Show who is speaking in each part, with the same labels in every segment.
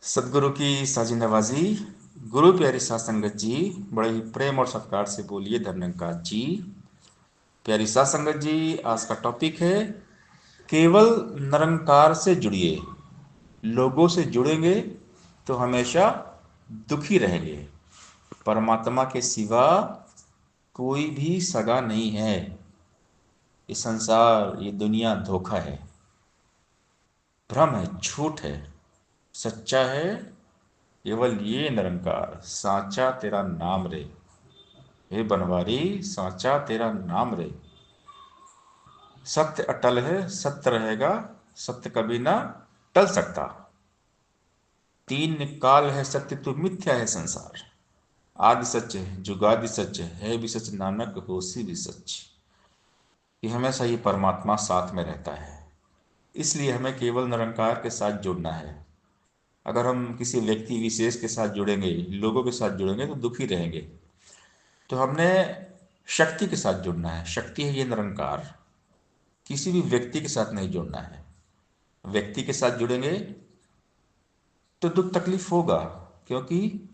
Speaker 1: सदगुरु की साजी नवाजी। गुरु प्यारी सात संगत जी, बड़े ही प्रेम और सत्कार से बोलिए धन्यवाद जी। प्यारी सात संगत जी, आज का टॉपिक है केवल निरंकार से जुड़िए। लोगों से जुड़ेंगे तो हमेशा दुखी रहेंगे। परमात्मा के सिवा कोई भी सगा नहीं है। ये संसार, ये दुनिया धोखा है, भ्रम है, झूठ है। सच्चा है केवल ये निरंकार, साचा तेरा नाम रे। हे बनवारी, साचा तेरा नाम रे। सत्य अटल है, सत्य रहेगा, सत्य कभी ना टल सकता। तीन काल है सत्य, तो मिथ्या है संसार। आदि सच है, जुगादि सच है भी सच, नानक होसी भी सच। ये हमेशा ये परमात्मा साथ में रहता है, इसलिए हमें केवल निरंकार के साथ जुड़ना है। अगर हम किसी व्यक्ति विशेष के साथ जुड़ेंगे, लोगों के साथ जुड़ेंगे तो दुखी रहेंगे। तो हमने शक्ति के साथ जुड़ना है। शक्ति है ये निरंकार। किसी भी व्यक्ति के साथ नहीं जुड़ना है। व्यक्ति के साथ जुड़ेंगे तो दुख तकलीफ होगा, क्योंकि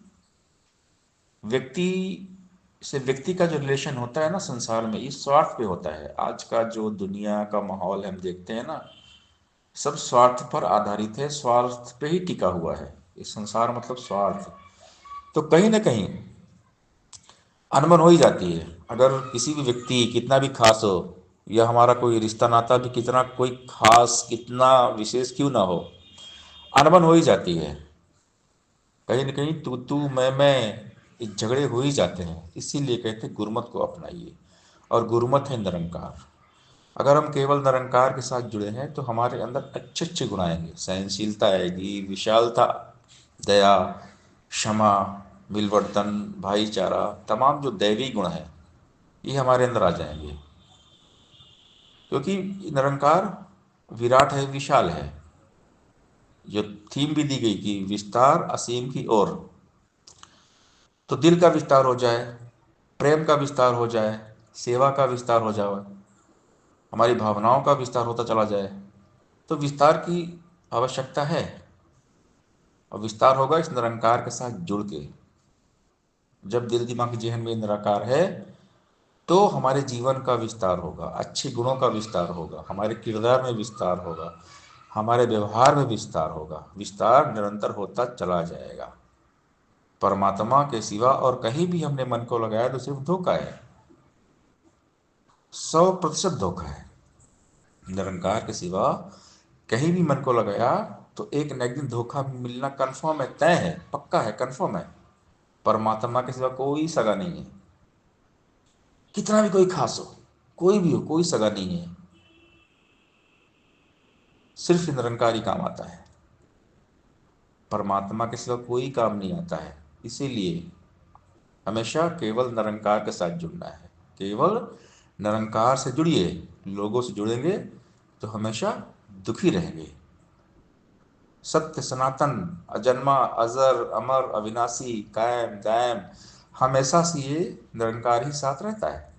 Speaker 1: व्यक्ति से व्यक्ति का जो रिलेशन होता है ना संसार में, ये स्वार्थ पे होता है। आज का जो दुनिया का माहौल हम देखते हैं ना, सब स्वार्थ पर आधारित है, स्वार्थ पे ही टिका हुआ है। इस संसार मतलब स्वार्थ। तो कहीं ना कहीं अनबन हो ही जाती है। अगर किसी भी व्यक्ति कितना भी खास हो, या हमारा कोई रिश्ता नाता भी कितना कोई खास, कितना विशेष क्यों ना हो, अनबन हो ही जाती है। कहीं ना कहीं तू मैं ये झगड़े हो ही जाते हैं। इसीलिए कहते हैं गुरुमत को अपनाइए, और गुरुमत है निरंकार। अगर हम केवल निरंकार के साथ जुड़े हैं तो हमारे अंदर अच्छे अच्छे गुण आएंगे। सहनशीलता आएगी, विशालता, दया, क्षमा, मिलवर्तन, भाईचारा, तमाम जो दैवी गुण हैं ये हमारे अंदर आ जाएंगे। क्योंकि निरंकार विराट है, विशाल है। जो थीम भी दी गई कि विस्तार असीम की ओर, तो दिल का विस्तार हो जाए, प्रेम का विस्तार हो जाए, सेवा का विस्तार हो जाए, हमारी भावनाओं का विस्तार होता चला जाए, तो विस्तार की आवश्यकता है। और विस्तार होगा इस निरंकार के साथ जुड़ के। जब दिल दिमाग जेहन में निराकार है तो हमारे जीवन का विस्तार होगा, अच्छे गुणों का विस्तार होगा, हमारे किरदार में विस्तार होगा, हमारे व्यवहार में विस्तार होगा। विस्तार निरंतर होता चला जाएगा। परमात्मा के सिवा और कहीं भी हमने मन को लगाया तो सिर्फ धोखा है, 100% धोखा है। निरंकार के सिवा कहीं भी मन को लगाया तो एक न एक दिन धोखा मिलना कंफर्म है, तय है, पक्का है, कंफर्म है। परमात्मा के सिवा कोई सगा नहीं है। कितना भी कोई खास हो, कोई भी हो, कोई सगा नहीं है। सिर्फ निरंकार ही काम आता है। परमात्मा के सिवा कोई काम नहीं आता है। इसीलिए हमेशा केवल निरंकार के साथ जुड़ना है। केवल निरंकार से जुड़िए। लोगों से जुड़ेंगे तो हमेशा दुखी रहेंगे। सत्य सनातन, अजन्मा, अजर, अमर, अविनाशी, कायम दायम, हमेशा से ये निरंकार ही साथ रहता है।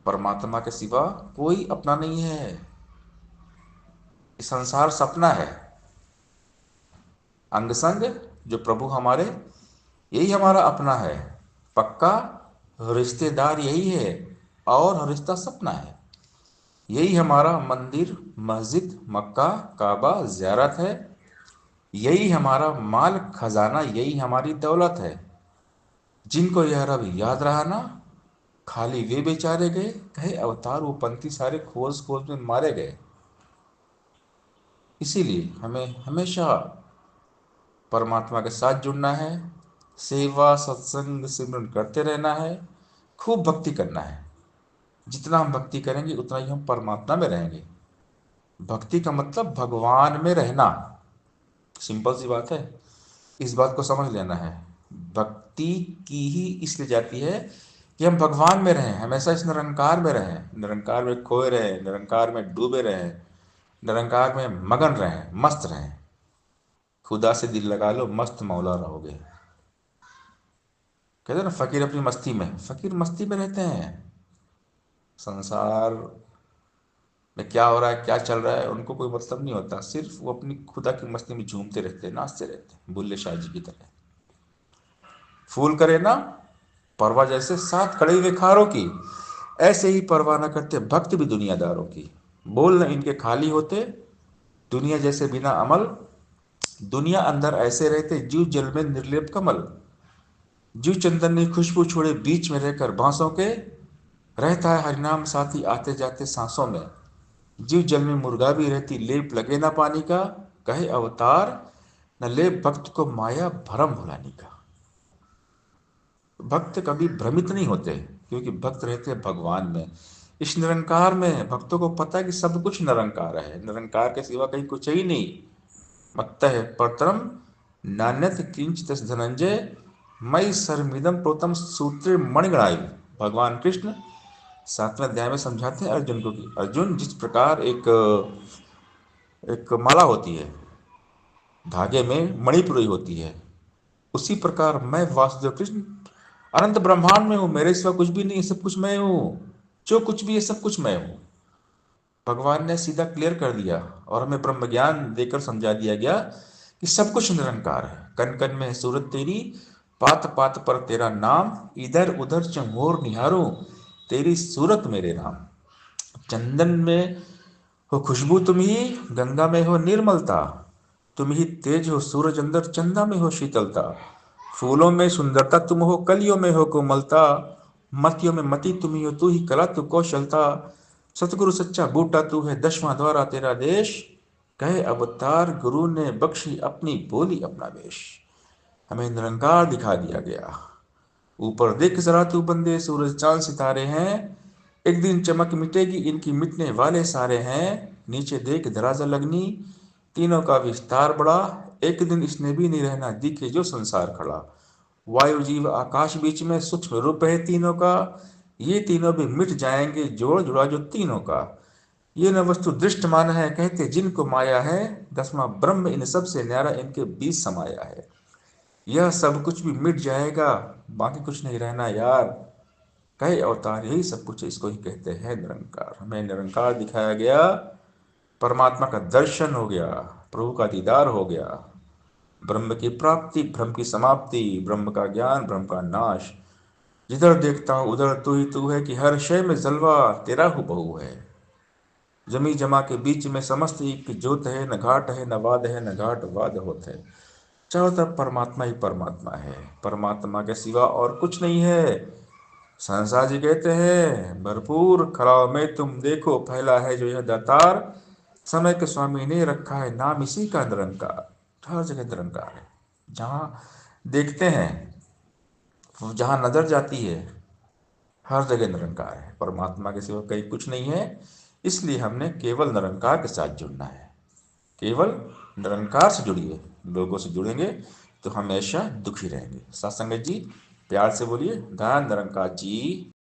Speaker 1: परमात्मा के सिवा कोई अपना नहीं है। ये संसार सपना है। अंग संग जो प्रभु हमारे, यही हमारा अपना है। पक्का रिश्तेदार यही है, और रिश्ता सपना है। यही हमारा मंदिर, मस्जिद, मक्का, काबा, ज़ियारत है। यही हमारा माल खजाना, यही हमारी दौलत है। जिनको यह रब याद रहा ना, खाली वे बेचारे गए, कहे अवतार वो पंथी सारे खोज खोज में मारे गए। इसीलिए हमें हमेशा परमात्मा के साथ जुड़ना है। सेवा सत्संग सिमरन करते रहना है। खूब भक्ति करना है। जितना हम भक्ति करेंगे उतना ही हम परमात्मा में रहेंगे। भक्ति का मतलब भगवान में रहना। सिंपल सी बात है, इस बात को समझ लेना है। भक्ति की ही इसलिए जाती है कि हम भगवान में रहें, हमेशा इस निरंकार में रहें, निरंकार में खोए रहें, निरंकार में डूबे रहें, निरंकार में मगन रहें, मस्त रहें। खुदा से दिल लगा लो, मस्त मौला रहोगे। कहते हैं ना, फकीर अपनी मस्ती में, फकीर मस्ती में रहते हैं। संसार में क्या हो रहा है, क्या चल रहा है, उनको कोई मतलब नहीं होता। सिर्फ वो अपनी खुदा की मस्ती में झूमते रहते हैं, नाचते रहते हैं, बुल्ले शाह जी की तरह। फूल करे ना परवाह जैसे साथ खड़े हुए खारों की, ऐसे ही परवाह न करते भक्त भी दुनियादारों की। बोल न इनके खाली होते, दुनिया जैसे बिना अमल, दुनिया अंदर ऐसे रहते जीव जल में निर्लेप कमल। जीव चंदन ने खुशबू छोड़े बीच में रहकर बांसों के, रहता है हरिनाम साथी आते जाते सांसों में। जीव जल में मुर्गा भी रहती लेप लगे ना पानी का, कहे अवतार न ले भक्त को माया भरम भुलाने का। भक्त कभी भ्रमित नहीं होते, क्योंकि भक्त रहते हैं भगवान में, इस निरंकार में। भक्तों को पता है कि सब कुछ निरंकार है, निरंकार के सिवा कहीं कुछ ही नहीं। मत्त है परतरम नान्यत किंच तस् धनंजय, मई सर्मिदम प्रोतम सूत्रे मणिगणाई। भगवान कृष्ण 7वें अध्याय में समझाते हैं अर्जुन को कि अर्जुन, जिस प्रकार एक एक माला होती है, धागे में मणिपुरी होती है, उसी प्रकार मैं वासुदेव कृष्ण अनंत ब्रह्मांड में हूं, मेरे सिवा कुछ भी नहीं, सब कुछ मैं हूं। जो कुछ भी है सब कुछ मैं हूं। भगवान ने सीधा क्लियर कर दिया और हमें ब्रह्म ज्ञान देकर समझा दिया गया कि सब कुछ निरंकार है। कन कन में है सूरत तेरी, पात पात पर तेरा नाम, इधर उधर चंगोर निहारो, तेरी सूरत मेरे नाम। चंदन में हो खुशबू तुम ही, गंगा में हो निर्मलता, तुम ही तेज हो सूरज अंदर, चंदा में हो शीतलता। फूलों में सुंदरता तुम हो, कलियों में हो कोमलता, मतियों में मति तुम ही हो, तू ही कला तू कौशलता। सतगुरु सच्चा बूटा तू है, 10वां द्वारा तेरा देश, कहे अवतार गुरु ने बख्शी अपनी बोली अपना वेश। हमें निरंकार दिखा दिया गया। ऊपर देख जरा तू बंदे, सूरज चांद सितारे हैं, एक दिन चमक मिटेगी इनकी मिटने वाले सारे हैं। नीचे देख धरातल अग्नि, तीनों का विस्तार बड़ा, एक दिन इसने भी नहीं रहना दिखे जो संसार खड़ा। वायु जीव आकाश बीच में सूक्ष्म रूप है तीनों का, ये तीनों भी मिट जाएंगे जोड़ जुड़ा जो तीनों का। ये न वस्तु दृष्ट मान है कहते जिनको माया है, 10वां ब्रह्म इन सब से न्यारा इनके बीच समाया है। यह सब कुछ भी मिट जाएगा, बाकी कुछ नहीं रहना यार, कई अवतार यही सब कुछ है, इसको ही कहते हैं निरंकार। हमें निरंकार दिखाया गया, परमात्मा का दर्शन हो गया, प्रभु का दीदार हो गया, ब्रह्म की प्राप्ति, ब्रह्म की समाप्ति, ब्रह्म का ज्ञान, ब्रह्म का नाश। जिधर देखता हूं उधर तू है कि हर शय में जलवा तेरा हूबहू है। जमी जमा के बीच में समस्त एक ज्योत है, न घाट है न वाद है, न घाट वाद होत है। चारों तरफ परमात्मा ही परमात्मा है, परमात्मा के सिवा और कुछ नहीं है। संसार जी कहते हैं भरपूर खराव में तुम देखो, फैला है जो यह दातार, समय के स्वामी ने रखा है नाम इसी का निरंकार। हर जगह निरंकार है, जहां देखते हैं, जहां नजर जाती है, हर जगह निरंकार है। परमात्मा के सिवा कहीं कुछ नहीं है, इसलिए हमने केवल निरंकार के साथ जुड़ना है। केवल निरंकार से जुड़िए, लोगों से जुड़ेंगे तो हमेशा दुखी रहेंगे। सत्संगत जी प्यार से बोलिए धन निरंकार जी।